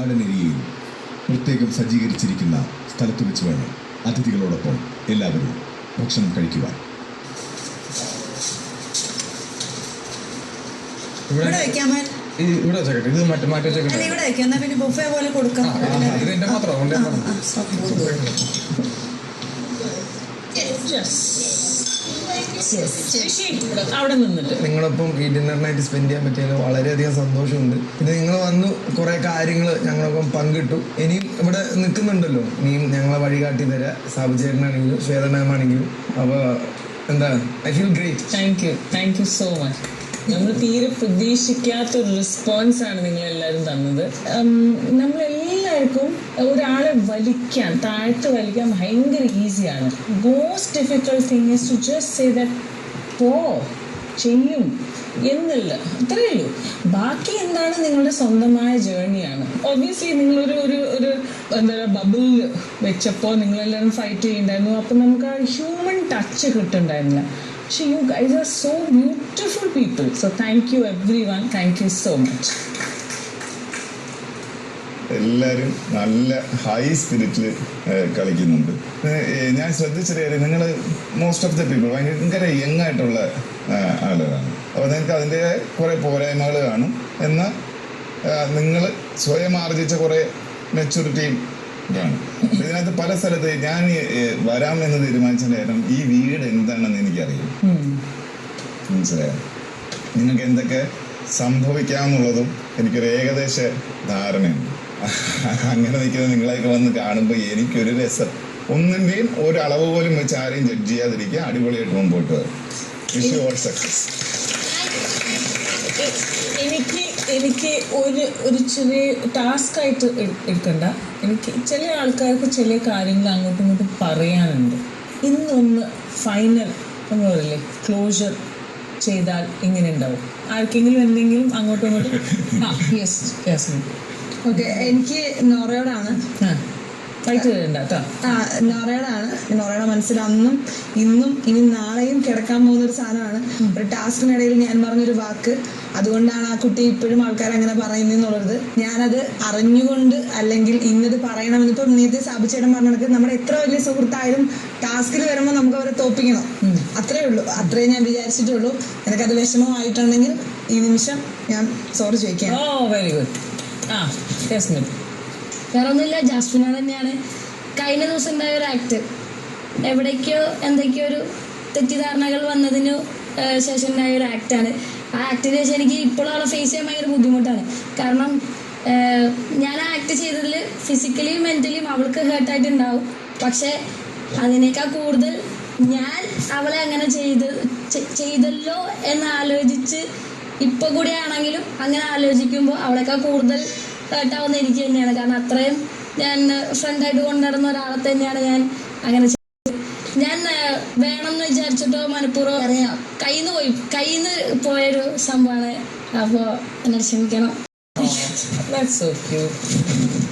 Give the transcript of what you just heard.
Garden ഏരിയയിൽ പ്രത്യേകം സജ്ജീകരിച്ചിരിക്കുന്ന സ്ഥലത്ത് വെച്ച് വേണം അതിഥികളോടൊപ്പം എല്ലാവരും ഭക്ഷണം കഴിക്കുവാൻ. ഇവിടെ വെക്കാമോ? ഇവിടെ വെച്ചേക്കട്ടെ, ഇത് മാറ്റി വെച്ചേക്കട്ടെ. ഇവിടെ വെക്കാം, എന്നാ പിന്നെ ബുഫേ പോലെ കൊടുക്കാം. അതിന്റെ മാത്രം അവിടെ നിന്നിട്ട് നിങ്ങളൊപ്പം ഈ ഡിന്നർ നൈറ്റ് സ്പെൻഡ് ചെയ്യാൻ പറ്റിയതിൽ വളരെയധികം സന്തോഷമുണ്ട്. പിന്നെ നിങ്ങൾ വന്നു കുറേ കാര്യങ്ങൾ ഞങ്ങളൊപ്പം പങ്കിട്ടു. ഇനിയും ഇവിടെ നിൽക്കുന്നുണ്ടല്ലോ, ഇനിയും ഞങ്ങളെ വഴികാട്ടി തരാം. സാബു ചേട്ടനാണെങ്കിലും ശ്വേത മാം ആണെങ്കിലും. അപ്പോൾ എന്താ, I feel great. Thank you so much. നമ്മൾ തീരെ പ്രതീക്ഷിക്കാത്തൊരു റെസ്പോൺസാണ് നിങ്ങളെല്ലാവരും തന്നത്. നമ്മളെല്ലാവർക്കും ഒരാളെ താഴ്ത്ത് വലിക്കാൻ ഭയങ്കര ഈസിയാണ്. Most difficult thing is to just say that ചെയ്യും എന്നുള്ള അത്രയേ ഉള്ളൂ. ബാക്കി എന്താണ് നിങ്ങളുടെ സ്വന്തമായ ജേർണിയാണ്. ഒബ്വിയസ്ലി നിങ്ങളൊരു ഒരു എന്താ പറയുക ബബിളിൽ വെച്ചപ്പോൾ നിങ്ങളെല്ലാവരും ഫൈറ്റ് ചെയ്യുന്നുണ്ടായിരുന്നു. അപ്പം നമുക്ക് ആ ഹ്യൂമൻ ടച്ച് കിട്ടുന്നുണ്ടായിരുന്നില്ല. പക്ഷേ you guys are so beautiful people. So thank you everyone. Thank you so much. എല്ലാവരും നല്ല ഹൈ സ്പിരിറ്റിൽ കളിക്കുന്നുണ്ട്. ഞാൻ ശ്രദ്ധിച്ചറിയാം, നിങ്ങൾ മോസ്റ്റ് ഓഫ് ദ പീപ്പിൾ ഭയങ്കര യങ് ആയിട്ടുള്ള ആളുകളാണ്. അപ്പോൾ നിങ്ങൾക്ക് അതിൻ്റെ കുറേ പോരായ്മകൾ കാണും. എന്നാൽ നിങ്ങൾ സ്വയം ആർജിച്ച കുറേ മെച്യൂരിറ്റിയും കാണും. ഇതിനകത്ത് പല സ്ഥലത്ത് ഞാൻ വരാമെന്ന് തീരുമാനിച്ചതിൻ്റെ കാരണം ഈ വീട് എന്താണെന്ന് എനിക്കറിയാം. മനസ്സിലായോ? നിങ്ങൾക്ക് എന്തൊക്കെ സംഭവിക്കാമെന്നുള്ളതും എനിക്കൊരു ഏകദേശ ധാരണയുണ്ട്. അങ്ങനെ നിൽക്കുന്ന നിങ്ങളെയൊക്കെ വന്ന് കാണുമ്പോൾ എനിക്കൊരു രസം. ഒന്നിൻ്റെയും ഒരളവ് പോലും വെച്ച് ആരെയും ജഡ്ജ് ചെയ്യാതിരിക്കുക. അടിപൊളിയായിട്ട് മുമ്പോട്ട് വരും. Wish you all success. എനിക്ക് ഒരു ചെറിയ ടാസ്ക് ആയിട്ട് എടുക്കണ്ട. എനിക്ക് ചില ആൾക്കാർക്ക് ചില കാര്യങ്ങൾ അങ്ങോട്ടും ഇങ്ങോട്ടും പറയാനുണ്ട്. ഇന്നൊന്ന് ഫൈനൽ എന്ന് പറയില്ലേ, ക്ലോഷർ ചെയ്താൽ എങ്ങനെ ഉണ്ടാവും? ആർക്കെങ്കിലും എന്തെങ്കിലും അങ്ങോട്ടും ഇങ്ങോട്ടും? യെസ്. ഓക്കെ, എനിക്ക് നോറയോടാണ്. നോറയുടെ മനസ്സിൽ അന്നും ഇന്നും ഇനി നാളെയും കിടക്കാൻ പോകുന്ന ഒരു സാധനമാണ്. ഒരു ടാസ്കിനിടയിൽ ഞാൻ പറഞ്ഞൊരു വാക്ക്, അതുകൊണ്ടാണ് ആ കുട്ടി ഇപ്പോഴും ആൾക്കാർ അങ്ങനെ പറയുന്നതെന്നുള്ളത്. ഞാനത് അറിഞ്ഞുകൊണ്ട് അല്ലെങ്കിൽ ഇന്നത് പറയണമെന്ന് ഇപ്പം നേരത്തെ സാബുചേട്ടൻ പറഞ്ഞത്, നമ്മുടെ എത്ര വലിയ സുഹൃത്തായാലും ടാസ്കിൽ വരുമ്പോൾ നമുക്ക് അവരെ തോപ്പിക്കണം. അത്രേ ഉള്ളൂ. അത്രേ ഞാൻ വിചാരിച്ചിട്ടുള്ളൂ. എനിക്കത് വിഷമമായിട്ടുണ്ടെങ്കിൽ ഈ നിമിഷം ഞാൻ സോറി ചോദിക്കാം. Very good. വേറെ ഒന്നുമില്ല, ജാസ്മിന തന്നെയാണ്. കഴിഞ്ഞ ദിവസം ഉണ്ടായ ഒരു ആക്ട്, എവിടേക്കോ എന്തൊക്കെയോ ഒരു തെറ്റിദ്ധാരണകൾ വന്നതിനു ശേഷം ഉണ്ടായ ഒരു ആക്ടാണ്. ആ ആക്ടിന് ശേഷം എനിക്ക് ഇപ്പോഴും അവളെ ഫേസ് ചെയ്യാൻ ഭയങ്കര ബുദ്ധിമുട്ടാണ്. കാരണം ഞാൻ ആ ആക്ട് ചെയ്തതിൽ ഫിസിക്കലിയും മെൻ്റലിയും അവൾക്ക് ഹേർട്ടായിട്ടുണ്ടാവും. പക്ഷേ അതിനേക്കാൾ കൂടുതൽ ഞാൻ അവളെ അങ്ങനെ ചെയ്തല്ലോ എന്ന് ആലോചിച്ച് ഇപ്പോൾ കൂടിയാണെങ്കിലും അങ്ങനെ ആലോചിക്കുമ്പോൾ അവളേക്കാൾ കൂടുതൽ ഹേർട്ടാവുന്ന എനിക്ക് തന്നെയാണ്. കാരണം അത്രയും ഞാൻ ഫ്രണ്ടായിട്ട് കൊണ്ടുനടന്ന ഒരാളെ തന്നെയാണ് ഞാൻ അങ്ങനെ ചെയ്തത്. ഞാൻ വേണമെന്ന് വിചാരിച്ചിട്ടോ മനഃപൂർവ്വം അറിയാം കയ്യിൽ നിന്ന് പോയൊരു സംഭവമാണ്. അപ്പോൾ എന്നെ ക്ഷമിക്കണം. That's so cute.